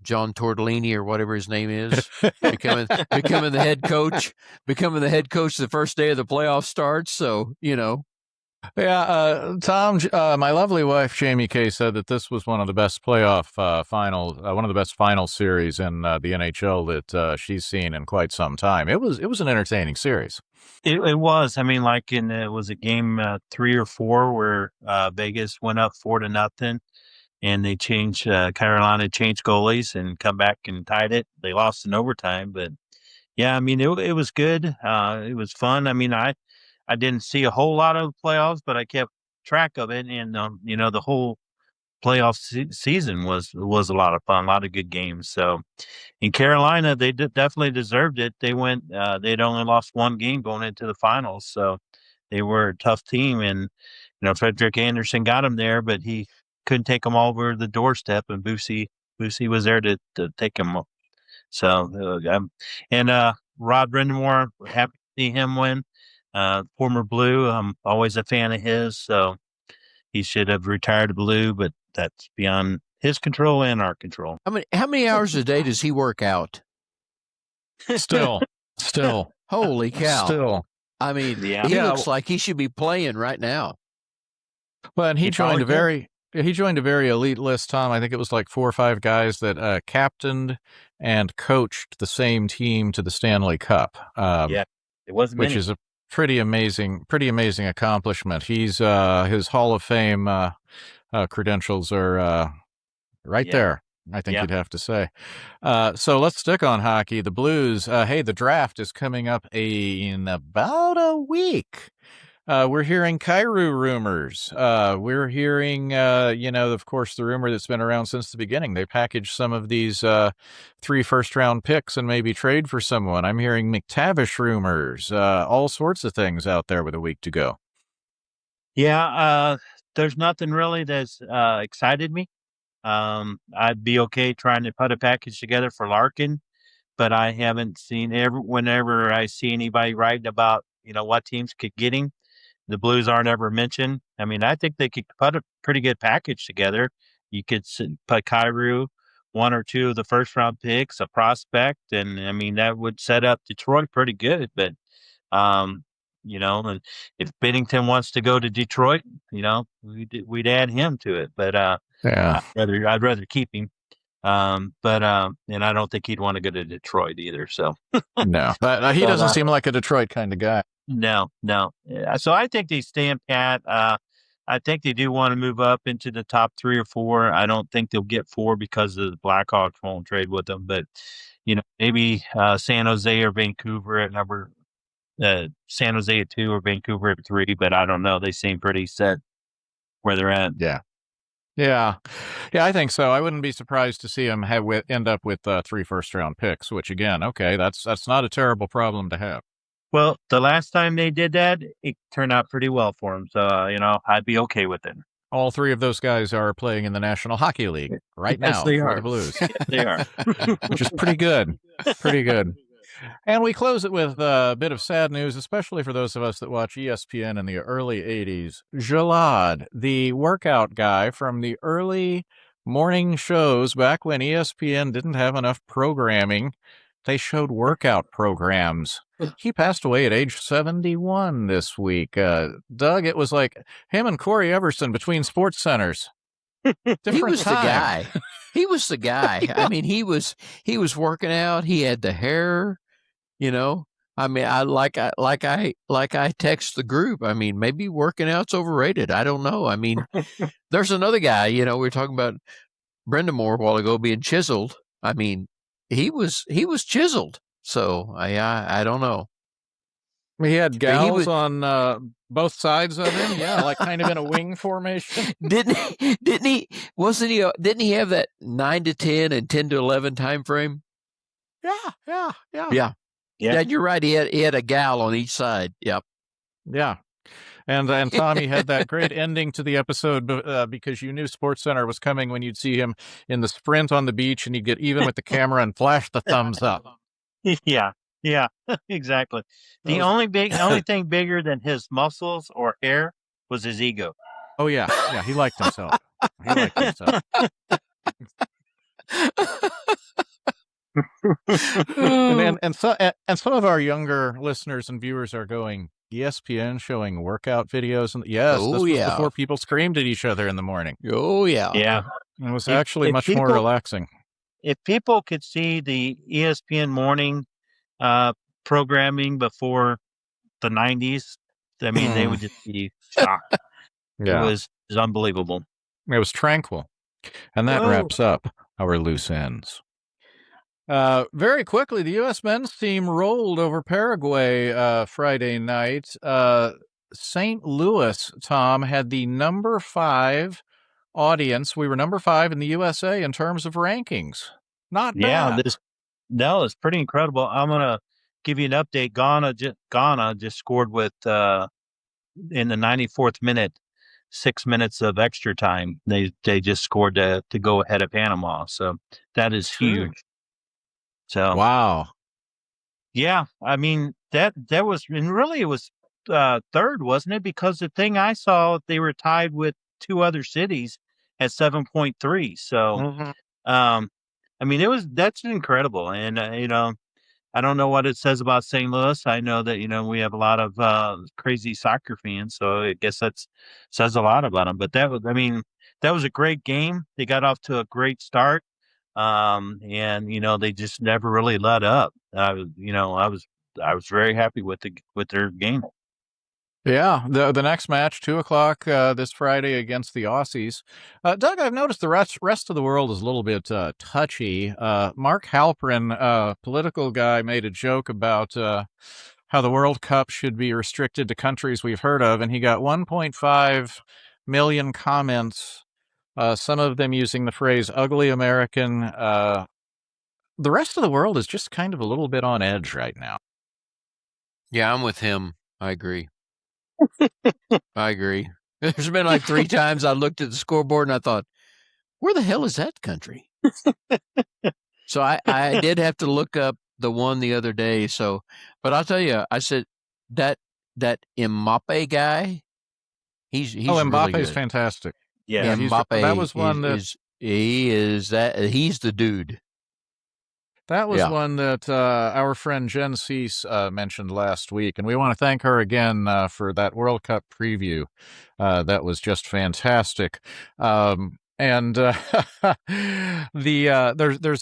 John Tortellini or whatever his name is, becoming the head coach the first day of the playoff starts. So, Yeah, Tom, my lovely wife, Jamie Kay, said that this was one of the best playoff finals, one of the best final series in the NHL that she's seen in quite some time. It was an entertaining series. It was. I mean, like it was a game 3 or 4 where Vegas went up 4-0, and they changed Carolina changed goalies and come back and tied it. They lost in overtime, but yeah, I mean, it was good. It was fun. I mean, I didn't see a whole lot of playoffs, but I kept track of it, and the whole playoff season was a lot of fun, a lot of good games. So in Carolina, they definitely deserved it. They went, they'd only lost 1 game going into the finals, so they were a tough team. And Frederick Anderson got them there, but he couldn't take them all over the doorstep, and Boosie was there to take them. So Rod Brindamore, happy to see him win. Former Blue, I'm always a fan of his, so he should have retired Blue, but that's beyond his control and our control. How many hours a day does he work out? Still. Holy cow. Still. I mean, Yeah. he looks like he should be playing right now. Well, and he joined probably a very elite list, Tom. I think it was like 4 or 5 guys that captained and coached the same team to the Stanley Cup. Yeah, it wasn't which many. is a pretty amazing accomplishment. He's his Hall of Fame credentials are right Yeah. there. I think Yeah. you'd have to say. So let's stick on hockey. The Blues. Hey, the draft is coming up in about a week. We're hearing Kyrou rumors. We're hearing, of course, the rumor that's been around since the beginning. They packaged some of these 3 first-round picks and maybe trade for someone. I'm hearing McTavish rumors. All sorts of things out there with a week to go. Yeah, there's nothing really that's excited me. I'd be okay trying to put a package together for Larkin, but I haven't seen whenever I see anybody writing about, what teams could get him, the Blues aren't ever mentioned. I mean, I think they could put a pretty good package together. You could put Kyrou, 1 or 2 of the first round picks, a prospect, and I mean that would set up Detroit pretty good. But and if Bennington wants to go to Detroit, we'd add him to it. But Yeah. I'd rather keep him. And I don't think he'd want to go to Detroit either. So No, but he doesn't seem like a Detroit kind of guy. No. Yeah, so I think they stand pat. I think they do want to move up into the top 3 or 4. I don't think they'll get 4 because the Blackhawks won't trade with them. But maybe San Jose or Vancouver at number San Jose at 2 or Vancouver at 3. But I don't know. They seem pretty set where they're at. Yeah, I think so. I wouldn't be surprised to see him end up with 3 first-round picks. Which again, okay, that's not a terrible problem to have. Well, the last time they did that, it turned out pretty well for them. So, I'd be okay with it. All 3 of those guys are playing in the National Hockey League right now they for are. the Blues. Yes, they are. Which is pretty good. Pretty good. And we close it with a bit of sad news, especially for those of us that watch ESPN in the early 80s. Gilad, the workout guy from the early morning shows back when ESPN didn't have enough programming, they showed workout programs. He passed away at age 71 this week. Doug, it was like him and Corey Everson between sports centers. He was the guy. He was the guy. I mean, he was working out. He had the hair, I mean, I text the group. I mean, maybe working out's overrated. I don't know. I mean, there's another guy, we were talking about Brendan Moore a while ago being chiseled. I mean, he was chiseled. So I don't know. He had gals on both sides of him. Yeah, like kind of in a wing formation. Didn't he? Didn't he have that 9 to 10 and 10 to 11 time frame? Yeah. Yeah, you're right. He had a gal on each side. Yep. Yeah. And Tommy had that great ending to the episode because you knew SportsCenter was coming when you'd see him in the sprint on the beach and he'd get even with the camera and flash the thumbs up. Yeah, exactly. The only thing bigger than his muscles or hair was his ego. Oh yeah, he liked himself. and some of our younger listeners and viewers are going, ESPN showing workout videos, and this was before people screamed at each other in the morning. Oh yeah. It was actually much more relaxing. If people could see the ESPN morning programming before the 90s, I mean, they would just be shocked. Yeah. It was unbelievable. It was tranquil. And that wraps up our loose ends. Very quickly, the U.S. men's team rolled over Paraguay Friday night. St. Louis, Tom, had the number 5 audience. We were number 5 in the USA in terms of rankings. Not bad. It's pretty incredible. I'm going to give you an update. Ghana just scored with in the 94th minute, 6 minutes of extra time. They just scored to go ahead of Panama. So that is huge. So wow. Yeah, I mean that was, and really it was third, wasn't it? Because the thing I saw, they were tied with 2 other cities at 7.3. So I mean that's incredible, and I don't know what it says about St. Louis. I know that, we have a lot of crazy soccer fans, so I guess that says a lot about them. But that was a great game. They got off to a great start. And they just never really let up. I was very happy with their game. Yeah, the next match, 2:00 this Friday against the Aussies. Doug, I've noticed the rest of the world is a little bit touchy. Mark Halperin, political guy, made a joke about how the World Cup should be restricted to countries we've heard of, and he got 1.5 million comments, some of them using the phrase "ugly American." The rest of the world is just kind of a little bit on edge right now. Yeah, I'm with him. I agree. I agree. There's been like 3 times I looked at the scoreboard and I thought, where the hell is that country? So I did have to look up the one the other day. So, but I'll tell you, I said that Mbappe guy, he's Mbappe's really good. fantastic. Yeah, Mbappe that was one he's the dude. That was one that our friend Jen Cease mentioned last week, and we want to thank her again for that World Cup preview. That was just fantastic. And there's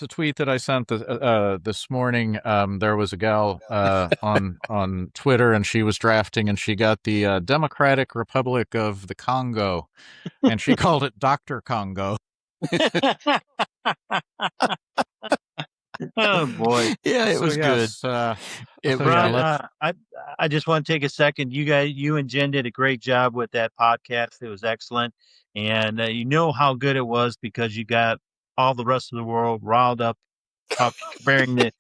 a tweet that I sent this morning. There was a gal on Twitter, and she was drafting, and she got the Democratic Republic of the Congo, and she called it Dr. Congo. Oh boy! Yeah, it was good. I just want to take a second. You and Jen did a great job with that podcast. It was excellent, and you know how good it was because you got all the rest of the world riled up, comparing the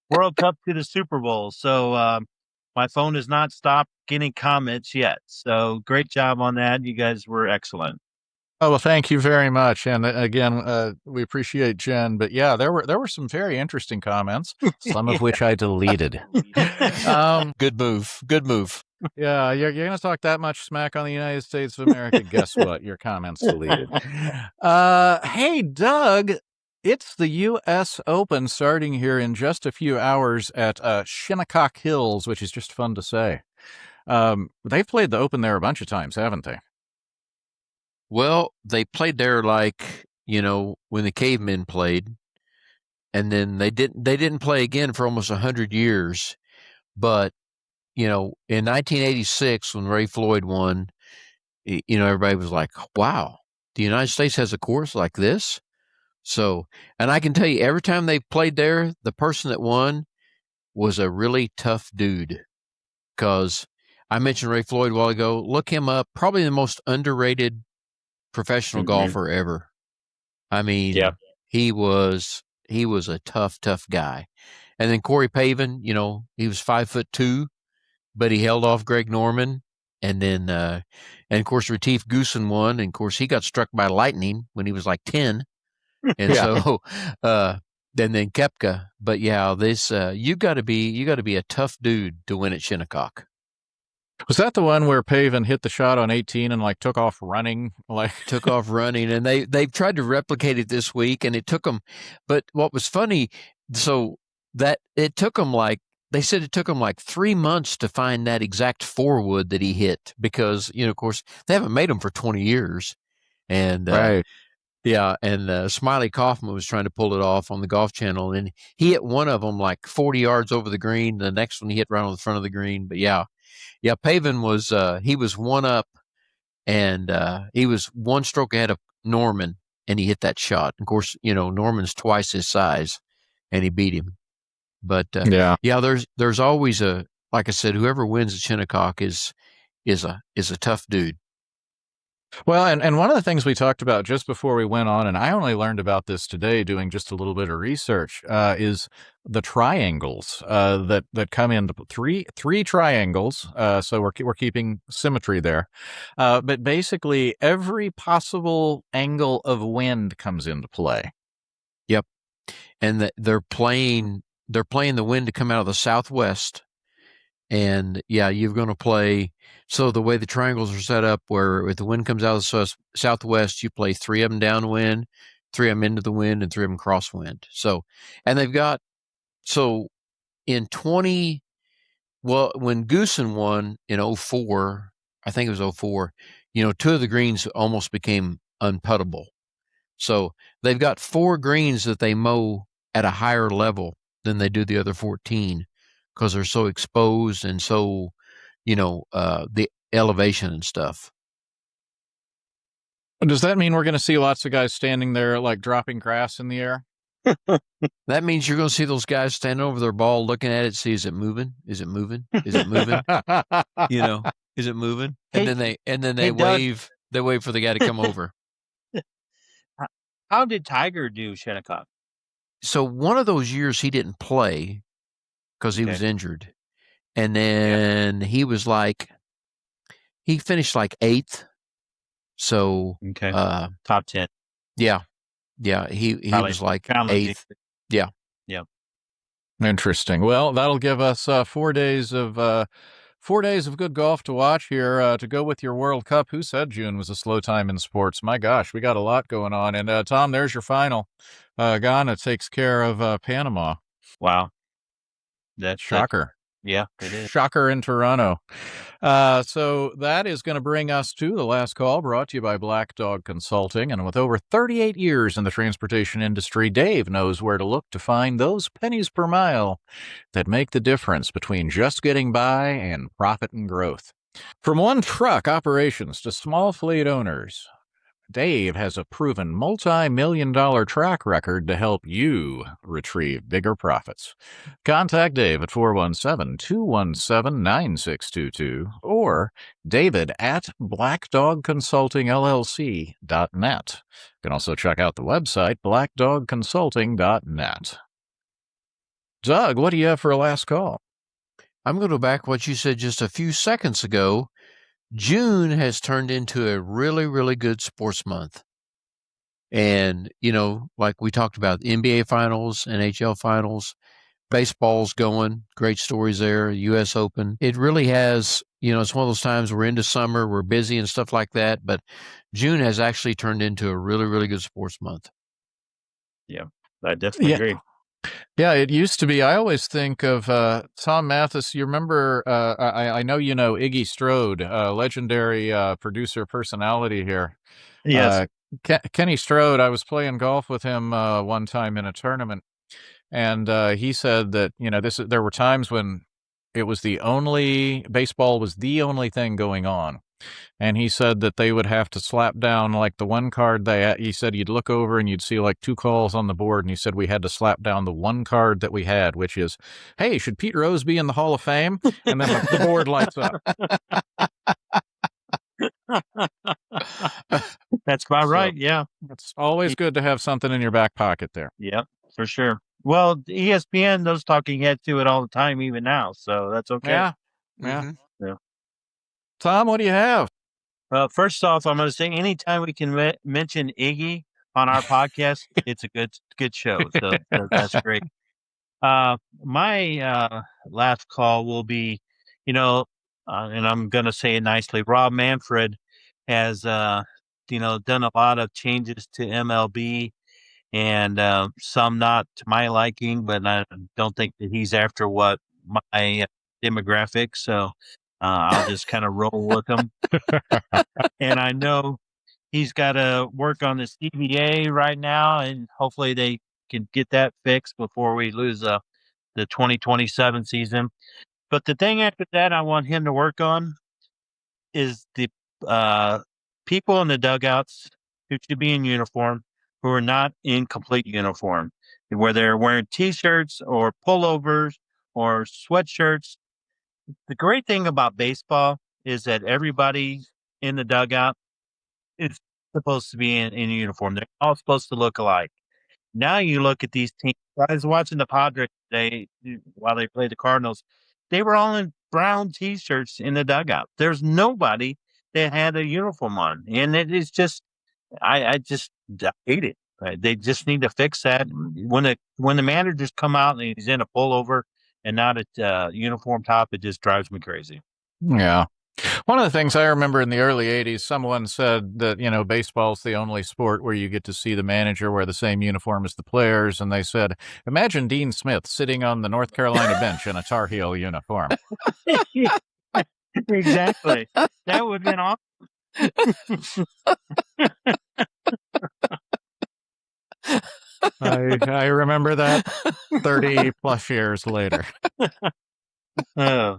World Cup to the Super Bowl. So my phone has not stopped getting comments yet. So great job on that. You guys were excellent. Oh, well, thank you very much. And again, we appreciate Jen. But yeah, there were some very interesting comments, some of which I deleted. Good move. Good move. Yeah, you're going to talk that much smack on the United States of America. Guess what? Your comments deleted. Hey, Doug, it's the U.S. Open starting here in just a few hours at Shinnecock Hills, which is just fun to say. They've played the Open there a bunch of times, haven't they? Well, they played there like, when the cavemen played, and then they didn't play again for almost 100 years. But, in 1986, when Ray Floyd won, everybody was like, wow, the United States has a course like this. So, and I can tell you, every time they played there, the person that won was a really tough dude. Because I mentioned Ray Floyd a while ago. Look him up. Probably the most underrated professional golfer ever. I mean, he was a tough guy. And then Corey Pavin, he was 5'2", but he held off Greg Norman. And then, and of course, Retief Goosen won. And of course, he got struck by lightning when he was like 10. And so, then Koepka. But yeah, this you got to be a tough dude to win at Shinnecock. Was that the one where Pavin hit the shot on 18 and took off running? Took off running, and they've tried to replicate it this week, and it took them. But what was funny, so that it took them they said it took them 3 months to find that exact 4-wood that he hit because of course they haven't made them for 20 years, and right. Yeah, and Smiley Kaufman was trying to pull it off on the Golf Channel, and he hit one of them 40 yards over the green. The next one he hit right on the front of the green, but yeah, Pavin was he was one up, and he was one stroke ahead of Norman, and he hit that shot. Of course, Norman's twice his size, and he beat him. But there's always like I said, whoever wins at Shinnecock is a tough dude. Well, and one of the things we talked about just before we went on, and I only learned about this today doing just a little bit of research, is the triangles that come into three triangles. So we're keeping symmetry there, but basically every possible angle of wind comes into play. Yep, and they're playing the wind to come out of the southwest. And yeah, you're going to play. So the way the triangles are set up, where if the wind comes out of the southwest, you play 3 of them downwind, 3 of them into the wind, and 3 of them crosswind. So, and they've got, so in when Goosen won in 04, I think it was 04, two of the greens almost became unputtable. So they've got 4 greens that they mow at a higher level than they do the other 14 because they're so exposed and so, the elevation and stuff. Does that mean we're going to see lots of guys standing there like dropping grass in the air? That means you're going to see those guys standing over their ball looking at it, see, is it moving? Is it moving? Is it moving? Is it moving? And then they wave. They wait for the guy to come over. How did Tiger do, Shinnecock? So one of those years he didn't play because he was injured. And then he was he finished 8th. So top 10. Yeah. He was 8th. Yeah. Interesting. Well, that'll give us 4 days of good golf to watch here to go with your World Cup. Who said June was a slow time in sports? My gosh, we got a lot going on. And Tom, there's your final. Ghana takes care of Panama. Wow. That's shocker. Yeah, it is. Shocker in Toronto. So that is going to bring us to the last call, brought to you by Black Dog Consulting. And with over 38 years in the transportation industry, Dave knows where to look to find those pennies per mile that make the difference between just getting by and profit and growth. From one truck operations to small fleet owners, Dave has a proven multi-million-dollar track record to help you retrieve bigger profits. Contact Dave at 417-217-9622 or David at blackdogconsultingllc.net. You can also check out the website blackdogconsulting.net. Doug, what do you have for a last call? I'm going to go back what you said just a few seconds ago. June has turned into a really, really good sports month. And, like we talked about, NBA finals, NHL finals, baseball's going, great stories there, U.S. Open. It really has, it's one of those times we're into summer, we're busy and stuff like that, but June has actually turned into a really, really good sports month. Yeah, I definitely agree. Yeah, it used to be. I always think of Tom Mathis. You remember, I know you know Iggy Strode, legendary producer personality here. Yes. Kenny Strode, I was playing golf with him one time in a tournament, and he said that, there were times when baseball was the only thing going on. And he said that they would have to slap down the one card he said you'd look over and you'd see 2 calls on the board. And he said we had to slap down the one card that we had, which is, hey, should Pete Rose be in the Hall of Fame? And then the board lights up. That's about right. Yeah. It's always good to have something in your back pocket there. Yeah, for sure. Well, ESPN does talking head to it all the time, even now. So that's okay. Yeah. Mm-hmm. Yeah. Tom, what do you have? First off, I'm going to say anytime we can mention Iggy on our podcast, it's a good show. So that's great. My last call will be, and I'm going to say it nicely. Rob Manfred has, done a lot of changes to MLB, and some not to my liking, but I don't think that he's after what my demographic. So I'll just kind of roll with him. And I know he's got to work on the CBA right now, and hopefully they can get that fixed before we lose the 2027 season. But the thing after that I want him to work on is the people in the dugouts who should be in uniform, who are not in complete uniform, where they're wearing T-shirts or pullovers or sweatshirts. The great thing about baseball is that everybody in the dugout is supposed to be in uniform. They're all supposed to look alike. Now you look at these teams. I was watching the Padres today while they played the Cardinals. They were all in brown T-shirts in the dugout. There's nobody that had a uniform on. And it is just, I hate it. Right? They just need to fix that. When the managers come out and he's in a pullover and not a uniform top, it just drives me crazy. Yeah. One of the things I remember in the early 80s, someone said that, baseball's the only sport where you get to see the manager wear the same uniform as the players. And they said, imagine Dean Smith sitting on the North Carolina bench in a Tar Heel uniform. Exactly. That would have been awesome. I remember that 30 plus years later. Oh.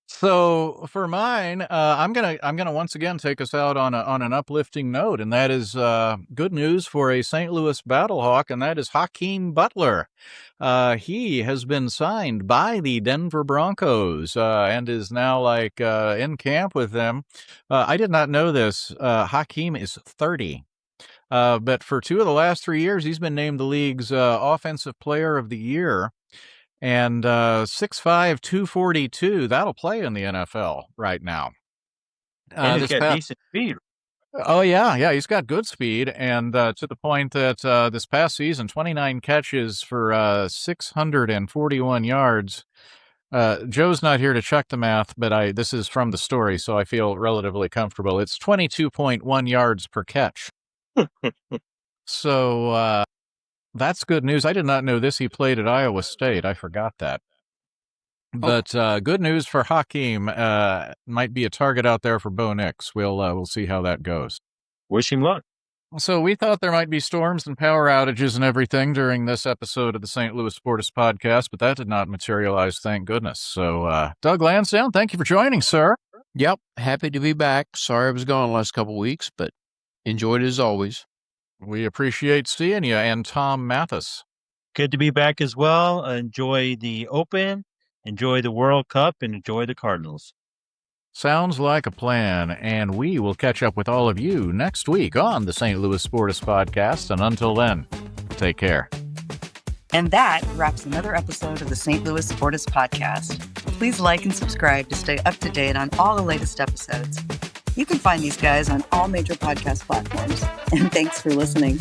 So for mine, I'm gonna once again take us out on an uplifting note, and that is good news for a St. Louis Battlehawk, and that is Hakeem Butler. He has been signed by the Denver Broncos and is now in camp with them. I did not know this. Hakeem is 30. But for 2 of the last 3 years, he's been named the league's Offensive Player of the Year. And 6'5", 242, that'll play in the NFL right now. And he's got decent speed. Oh, yeah, he's got good speed. And to the point that this past season, 29 catches for 641 yards. Joe's not here to check the math, but this is from the story, so I feel relatively comfortable. It's 22.1 yards per catch. So that's good news. I did not know this. He played at Iowa State. I forgot that. But good news for Hakeem. Might be a target out there for Bo Nix. We'll see how that goes. Wish him luck. So we thought there might be storms and power outages and everything during this episode of the St. Louis Sportists podcast, but that did not materialize, thank goodness. So Doug Lansdowne, thank you for joining, sir. Yep, happy to be back. Sorry I was gone the last couple of weeks, but enjoyed it as always. We appreciate seeing you. And Tom Mathis. Good to be back as well. Enjoy the Open, enjoy the World Cup, and enjoy the Cardinals. Sounds like a plan, and we will catch up with all of you next week on the St. Louis Sportists podcast. And until then, take care. And that wraps another episode of the St. Louis Sportists podcast. Please like and subscribe to stay up to date on all the latest episodes. You can find these guys on all major podcast platforms. And thanks for listening.